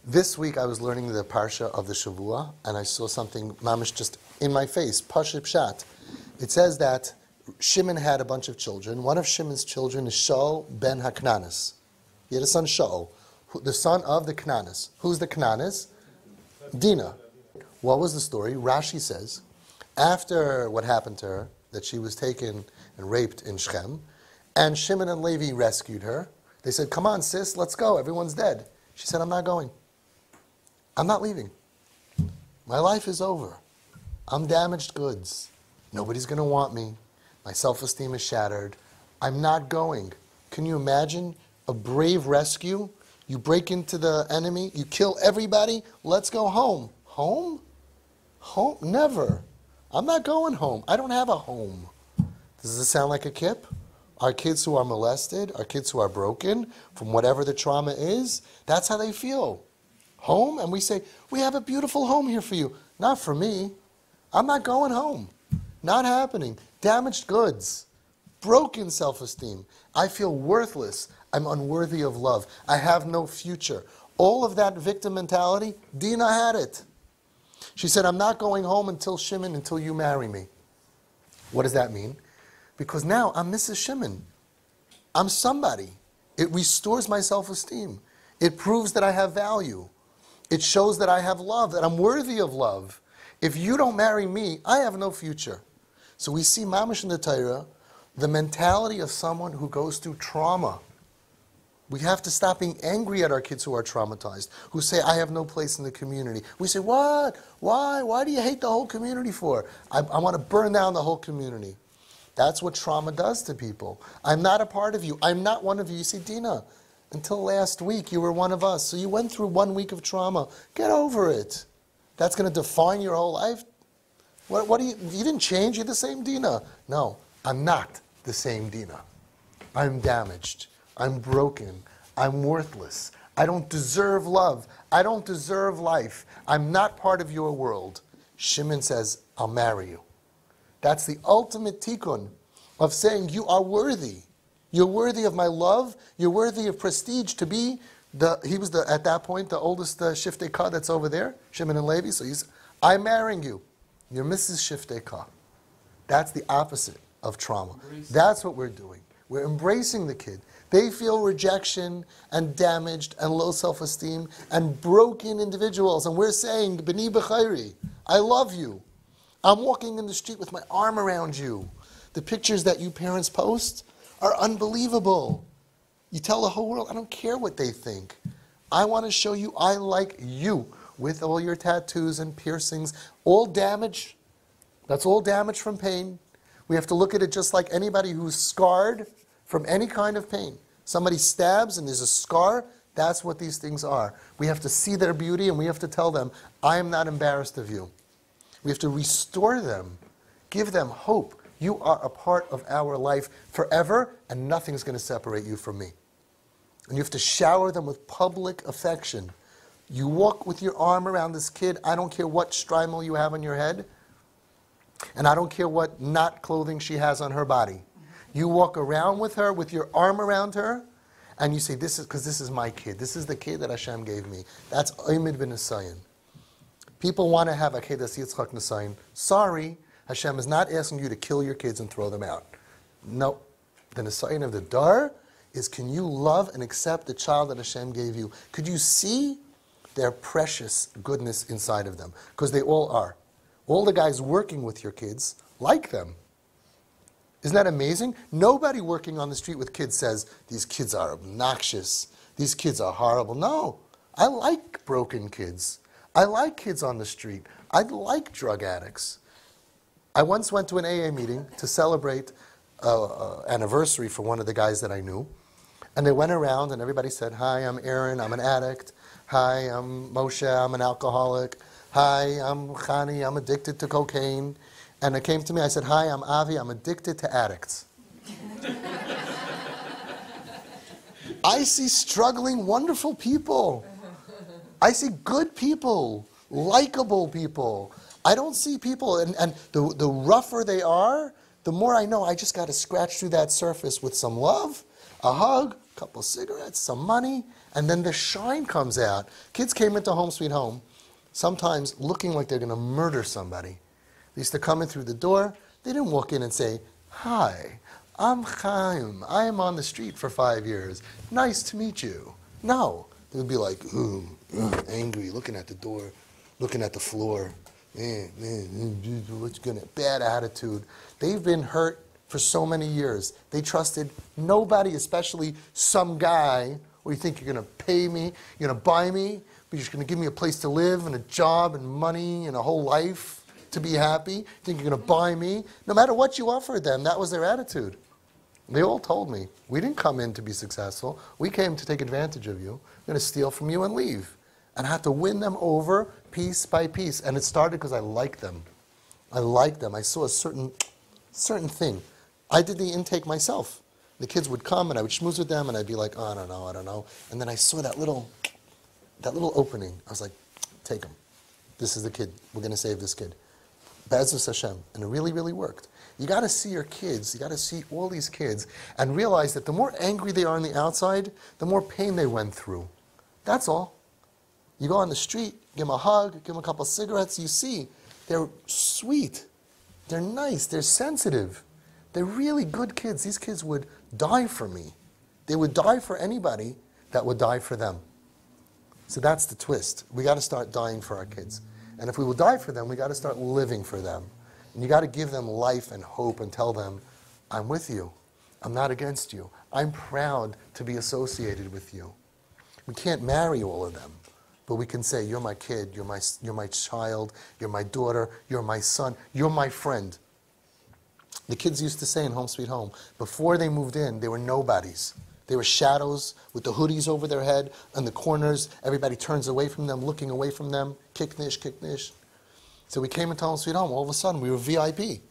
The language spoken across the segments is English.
This week I was learning the Parsha of the Shavua, and I saw something, mamish, just in my face, Pashut Pshat. It says that Shimon had a bunch of children. One of Shimon's children is Shaul ben HaKnanis. He had a son, Shaul, the son of the Knanis. Who's the Knanis? Dinah. What was the story? Rashi says, after what happened to her, that she was taken and raped in Shechem, and Shimon and Levi rescued her. They said, come on, sis, let's go. Everyone's dead. She said, I'm not going. I'm not leaving. My life is over. I'm damaged goods. Nobody's going to want me. My self-esteem is shattered. I'm not going. Can you imagine a brave rescue? You break into the enemy. You kill everybody. Let's go home. Home? Home? Never. I'm not going home. I don't have a home. Does this sound like a kip? Our kids who are molested, our kids who are broken from whatever the trauma is, that's how they feel. Home, and we say, we have a beautiful home here for you. Not for me. I'm not going home. Not happening. Damaged goods. Broken self-esteem. I feel worthless. I'm unworthy of love. I have no future. All of that victim mentality, Dinah had it. She said, I'm not going home until Shimon, until you marry me. What does that mean? Because now I'm Mrs. Shimon. I'm somebody. It restores my self-esteem. It proves that I have value. It shows that I have love, that I'm worthy of love. If you don't marry me, I have no future. So we see mamish in the Torah, the mentality of someone who goes through trauma. We have to stop being angry at our kids who are traumatized, who say, I have no place in the community. We say, what? Why? Why do you hate the whole community for? I want to burn down the whole community. That's what trauma does to people. I'm not a part of you. I'm not one of you. You see, Dinah, until last week, you were one of us. So you went through 1 week of trauma. Get over it. That's going to define your whole life? What do you didn't change. You're the same Dinah. No, I'm not the same Dinah. I'm damaged. I'm broken. I'm worthless. I don't deserve love. I don't deserve life. I'm not part of your world. Shimon says, I'll marry you. That's the ultimate tikkun of saying you are worthy. You're worthy of my love. You're worthy of prestige to be he was at that point, the oldest Shiftei Ka that's over there, Shimon and Levi. So I'm marrying you. You're Mrs. Shiftei Ka. That's the opposite of trauma. That's what we're doing. We're embracing the kid. They feel rejection and damaged and low self-esteem and broken individuals. And we're saying, B'ni b'chayri, I love you. I'm walking in the street with my arm around you. The pictures that you parents post are unbelievable. You tell the whole world, I don't care what they think. I want to show you I like you with all your tattoos and piercings. All damage. That's all damage from pain. We have to look at it just like anybody who's scarred from any kind of pain. Somebody stabs and there's a scar. That's what these things are. We have to see their beauty and we have to tell them, I am not embarrassed of you. We have to restore them, give them hope. You are a part of our life forever, and nothing's going to separate you from me. And you have to shower them with public affection. You walk with your arm around this kid. I don't care what shtreimel you have on your head, and I don't care what not clothing she has on her body. You walk around with her, with your arm around her, and you say, this is my kid. This is the kid that Hashem gave me. That's Oymid ben Nisayan. People want to have a Kedas Yitzchak Nisayan. Sorry, Hashem is not asking you to kill your kids and throw them out. No. The Nisayan of the Dar is, can you love and accept the child that Hashem gave you? Could you see their precious goodness inside of them? Because they all are. All the guys working with your kids like them. Isn't that amazing? Nobody working on the street with kids says, these kids are obnoxious. These kids are horrible. No. I like broken kids. I like kids on the street. I like drug addicts. I once went to an AA meeting to celebrate an anniversary for one of the guys that I knew. And they went around and everybody said, hi, I'm Aaron, I'm an addict. Hi, I'm Moshe, I'm an alcoholic. Hi, I'm Chani, I'm addicted to cocaine. And it came to me, I said, hi, I'm Avi, I'm addicted to addicts. I see struggling, wonderful people. I see good people, likable people. I don't see people, and the rougher they are, the more I know I just got to scratch through that surface with some love, a hug, a couple of cigarettes, some money, And then the shine comes out. Kids came into Home Sweet Home, sometimes looking like they're going to murder somebody. They used to come in through the door. They didn't walk in and say, "Hi, I'm Chaim. I am on the street for 5 years. Nice to meet you." No. They would be like, angry, looking at the door, looking at the floor. What's gonna, bad attitude. They've been hurt for so many years. They trusted nobody, especially some guy where you think you're going to pay me, you're going to buy me, but you're just going to give me a place to live and a job and money and a whole life to be happy. You think you're going to buy me? No matter what you offered them, that was their attitude. They all told me, we didn't come in to be successful. We came to take advantage of you. We're going to steal from you and leave. And I had to win them over piece by piece. And it started because I liked them. I liked them. I saw a certain thing. I did the intake myself. The kids would come and I would schmooze with them and I'd be like, oh, I don't know. And then I saw that little opening. I was like, take him. This is the kid. We're going to save this kid. Be'ezus Hashem. And it really, really worked. You got to see your kids. You got to see all these kids and realize that the more angry they are on the outside, the more pain they went through. That's all. You go on the street, give them a hug, give them a couple of cigarettes. You see, they're sweet. They're nice. They're sensitive. They're really good kids. These kids would die for me. They would die for anybody that would die for them. So that's the twist. We got to start dying for our kids. And if we will die for them, we got to start living for them. And you got to give them life and hope and tell them, I'm with you. I'm not against you. I'm proud to be associated with you. We can't marry all of them, but we can say, you're my kid, you're my child, you're my daughter, you're my son, you're my friend. The kids used to say in Home Sweet Home, before they moved in, they were nobodies. They were shadows with the hoodies over their head in the corners. Everybody turns away from them, looking away from them. Kiknish, kiknish. So we came into Home Sweet Home. All of a sudden, we were VIP.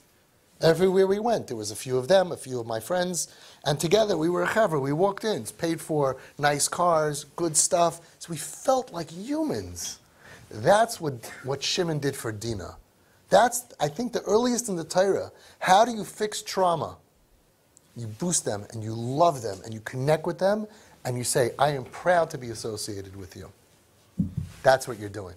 Everywhere we went, there was a few of them, a few of my friends, and together we were a chevra. We walked in, paid for nice cars, good stuff. So we felt like humans. That's what Shimon did for Dinah. That's, I think, the earliest in the Torah. How do you fix trauma? You boost them, and you love them, and you connect with them, and you say, I am proud to be associated with you. That's what you're doing.